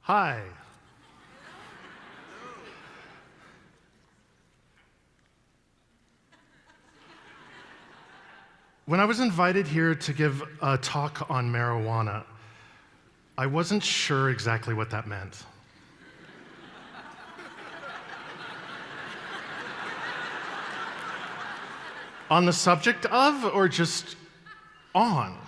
Hi. When I was invited here to give a talk on marijuana, I wasn't sure exactly what that meant. On the subject of, or just on?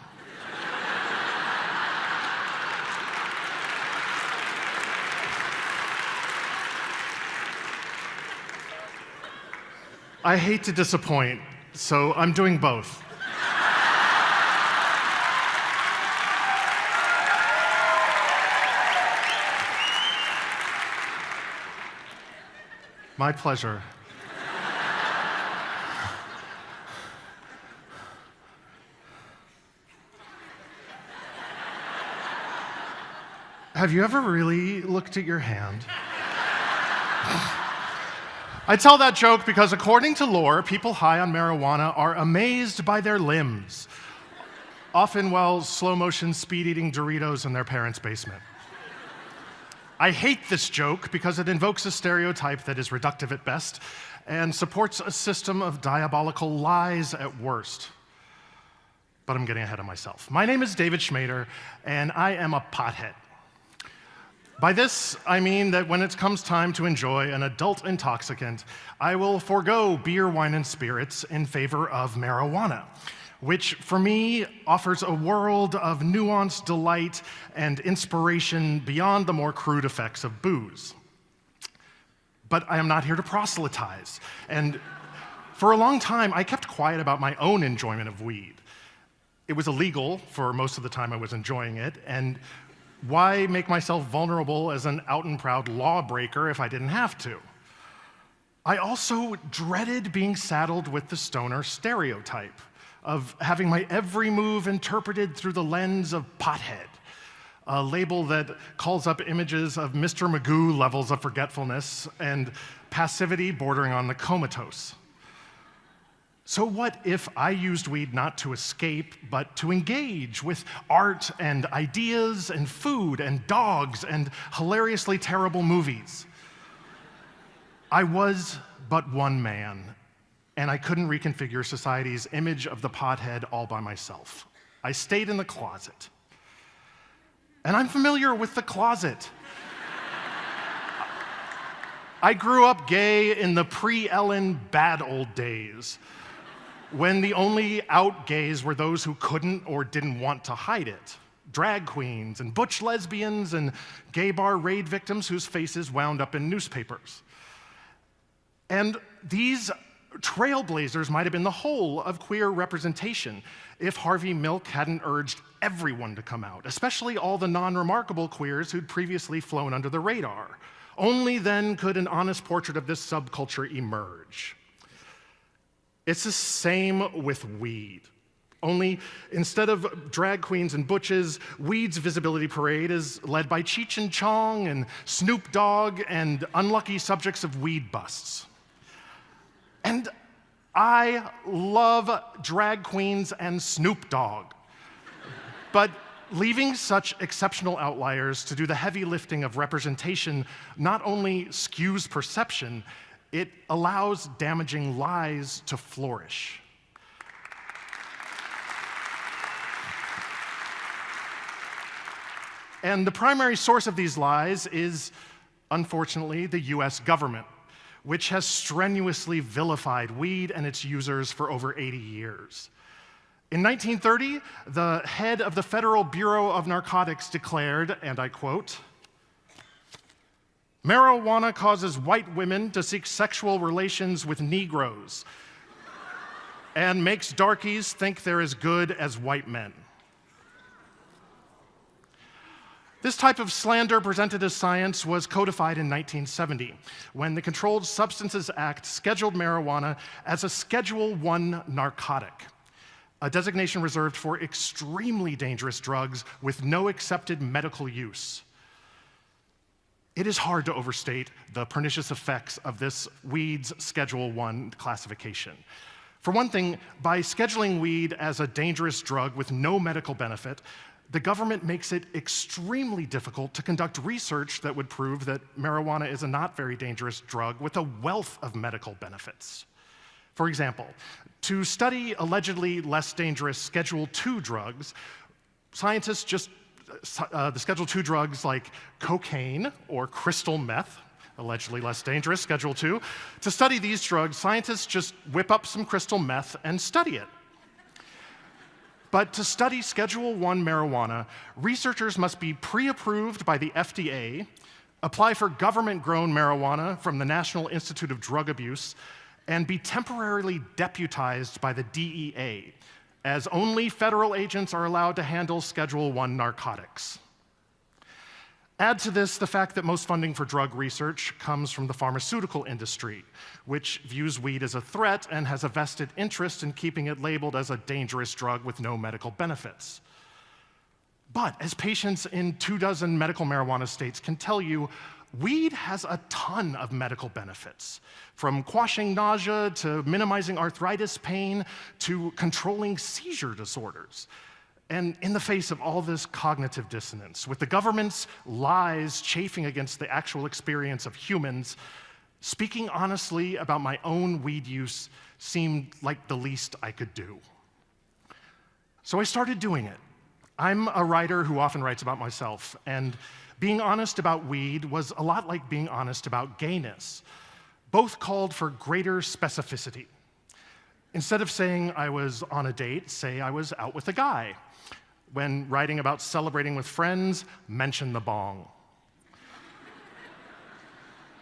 I hate to disappoint, so I'm doing both. My pleasure. Have you ever really looked at your hand? I tell that joke because according to lore, people high on marijuana are amazed by their limbs, often while slow-motion speed-eating Doritos in their parents' basement. I hate this joke because it invokes a stereotype that is reductive at best and supports a system of diabolical lies at worst. But I'm getting ahead of myself. My name is David Schmader, and I am a pothead. By this, I mean that when it comes time to enjoy an adult intoxicant, I will forego beer, wine, and spirits in favor of marijuana, which for me offers a world of nuanced delight and inspiration beyond the more crude effects of booze. But I am not here to proselytize, and for a long time, I kept quiet about my own enjoyment of weed. It was illegal for most of the time I was enjoying it, and why make myself vulnerable as an out and proud lawbreaker if I didn't have to? I also dreaded being saddled with the stoner stereotype of having my every move interpreted through the lens of pothead, a label that calls up images of Mr. Magoo levels of forgetfulness and passivity bordering on the comatose. So what if I used weed not to escape, but to engage with art and ideas and food and dogs and hilariously terrible movies? I was but one man, and I couldn't reconfigure society's image of the pothead all by myself. I stayed in the closet. And I'm familiar with the closet. I grew up gay in the pre-Ellen bad old days, when the only out gays were those who couldn't or didn't want to hide it. Drag queens and butch lesbians and gay bar raid victims whose faces wound up in newspapers. And these trailblazers might have been the whole of queer representation if Harvey Milk hadn't urged everyone to come out, especially all the non-remarkable queers who'd previously flown under the radar. Only then could an honest portrait of this subculture emerge. It's the same with weed. Only instead of drag queens and butches, weed's visibility parade is led by Cheech and Chong and Snoop Dogg and unlucky subjects of weed busts. And I love drag queens and Snoop Dogg. But leaving such exceptional outliers to do the heavy lifting of representation not only skews perception, it allows damaging lies to flourish. And the primary source of these lies is, unfortunately, the US government, which has strenuously vilified weed and its users for over 80 years. In 1930, the head of the Federal Bureau of Narcotics declared, and I quote, "Marijuana causes white women to seek sexual relations with Negroes and makes darkies think they're as good as white men." This type of slander presented as science was codified in 1970, when the Controlled Substances Act scheduled marijuana as a Schedule I narcotic, a designation reserved for extremely dangerous drugs with no accepted medical use. It is hard to overstate the pernicious effects of this weed's Schedule I classification. For one thing, by scheduling weed as a dangerous drug with no medical benefit, the government makes it extremely difficult to conduct research that would prove that marijuana is a not very dangerous drug with a wealth of medical benefits. For example, to study allegedly less dangerous Schedule II drugs, scientists the Schedule II drugs like cocaine or crystal meth, allegedly less dangerous, Schedule II, to study these drugs, scientists just whip up some crystal meth and study it. But to study Schedule I marijuana, researchers must be pre-approved by the FDA, apply for government-grown marijuana from the National Institute of Drug Abuse, and be temporarily deputized by the DEA, as only federal agents are allowed to handle Schedule I narcotics. Add to this the fact that most funding for drug research comes from the pharmaceutical industry, which views weed as a threat and has a vested interest in keeping it labeled as a dangerous drug with no medical benefits. But as patients in 24 medical marijuana states can tell you, weed has a ton of medical benefits, from quashing nausea to minimizing arthritis pain to controlling seizure disorders. And in the face of all this cognitive dissonance, with the government's lies chafing against the actual experience of humans, speaking honestly about my own weed use seemed like the least I could do. So I started doing it. I'm a writer who often writes about myself, and being honest about weed was a lot like being honest about gayness. Both called for greater specificity. Instead of saying I was on a date, say I was out with a guy. When writing about celebrating with friends, mention the bong.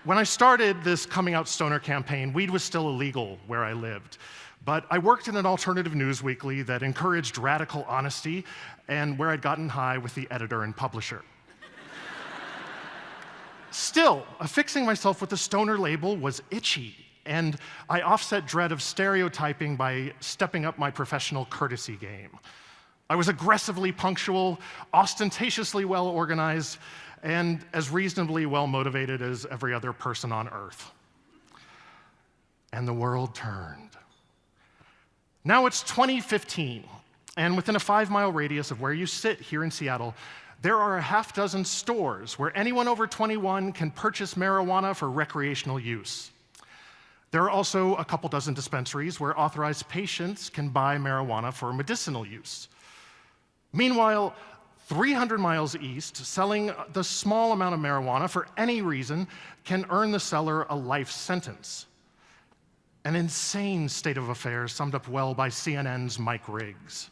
When I started this coming out stoner campaign, weed was still illegal where I lived. But I worked in an alternative news weekly that encouraged radical honesty and where I'd gotten high with the editor and publisher. Still, affixing myself with the stoner label was itchy, and I offset dread of stereotyping by stepping up my professional courtesy game. I was aggressively punctual, ostentatiously well-organized, and as reasonably well-motivated as every other person on Earth. And the world turned. Now it's 2015, and within a 5-mile radius of where you sit here in Seattle, there are a half dozen stores where anyone over 21 can purchase marijuana for recreational use. There are also a couple dozen dispensaries where authorized patients can buy marijuana for medicinal use. Meanwhile, 300 miles east, selling the small amount of marijuana for any reason can earn the seller a life sentence. An insane state of affairs summed up well by CNN's Mike Riggs.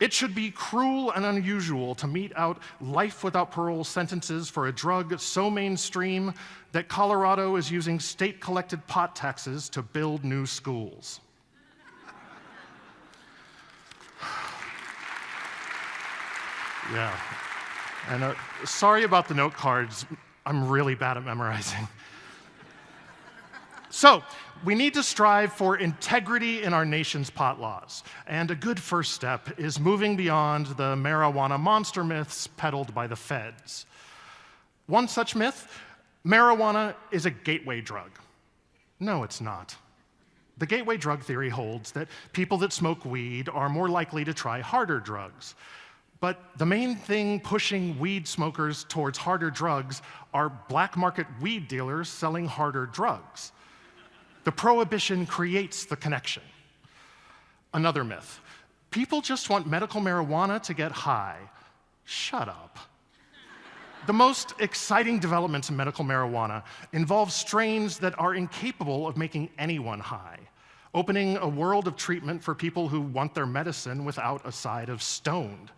It should be cruel and unusual to mete out life without parole sentences for a drug so mainstream that Colorado is using state-collected pot taxes to build new schools. Yeah, and sorry about the note cards. I'm really bad at memorizing. So, we need to strive for integrity in our nation's pot laws, and a good first step is moving beyond the marijuana monster myths peddled by the feds. One such myth, marijuana is a gateway drug. No, it's not. The gateway drug theory holds that people that smoke weed are more likely to try harder drugs. But the main thing pushing weed smokers towards harder drugs are black market weed dealers selling harder drugs. The prohibition creates the connection. Another myth. People just want medical marijuana to get high. Shut up. The most exciting developments in medical marijuana involve strains that are incapable of making anyone high, opening a world of treatment for people who want their medicine without a side of stoned,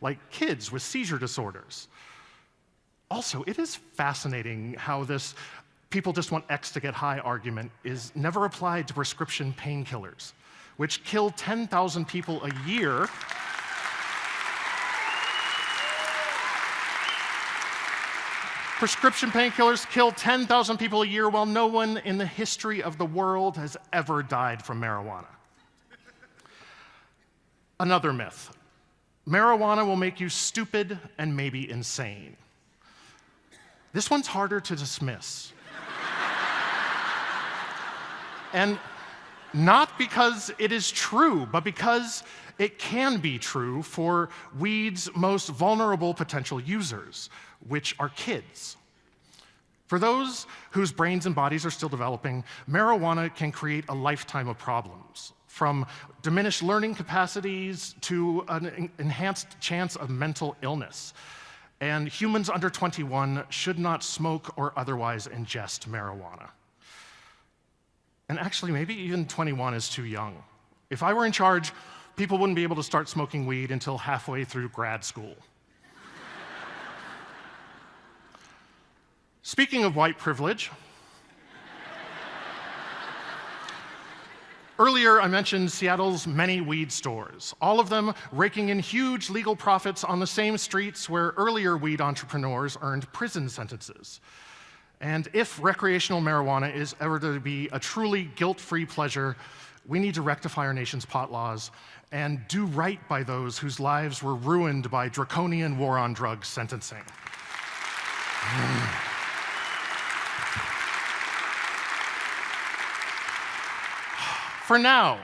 like kids with seizure disorders. Also, it is fascinating how this people just want X to get high argument is never applied to prescription painkillers, which kill 10,000 people a year. Prescription painkillers kill 10,000 people a year while no one in the history of the world has ever died from marijuana. Another myth. Marijuana will make you stupid and maybe insane. This one's harder to dismiss. And Not because it is true, but because it can be true for weed's most vulnerable potential users, which are kids. For those whose brains and bodies are still developing, marijuana can create a lifetime of problems, from diminished learning capacities to an enhanced chance of mental illness. And humans under 21 should not smoke or otherwise ingest marijuana. And actually, maybe even 21 is too young. If I were in charge, people wouldn't be able to start smoking weed until halfway through grad school. Speaking of white privilege, earlier I mentioned Seattle's many weed stores, all of them raking in huge legal profits on the same streets where earlier weed entrepreneurs earned prison sentences. And if recreational marijuana is ever to be a truly guilt-free pleasure, we need to rectify our nation's pot laws and do right by those whose lives were ruined by draconian war on drugs sentencing. For now,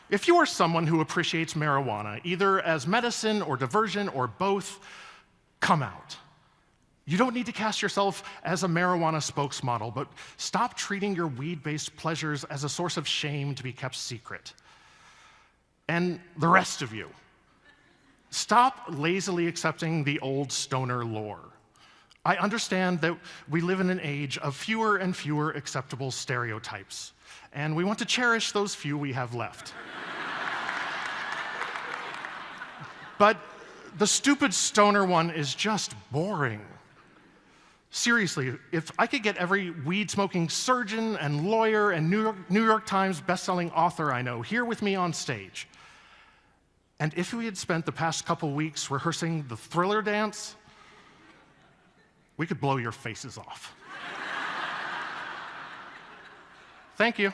if you are someone who appreciates marijuana, either as medicine or diversion or both, come out. You don't need to cast yourself as a marijuana spokesmodel, but stop treating your weed-based pleasures as a source of shame to be kept secret. And the rest of you, stop lazily accepting the old stoner lore. I understand that we live in an age of fewer and fewer acceptable stereotypes, and we want to cherish those few we have left. But the stupid stoner one is just boring. Seriously, if I could get every weed-smoking surgeon and lawyer and New York Times best-selling author I know here with me on stage, and if we had spent the past couple weeks rehearsing the Thriller dance, we could blow your faces off. Thank you.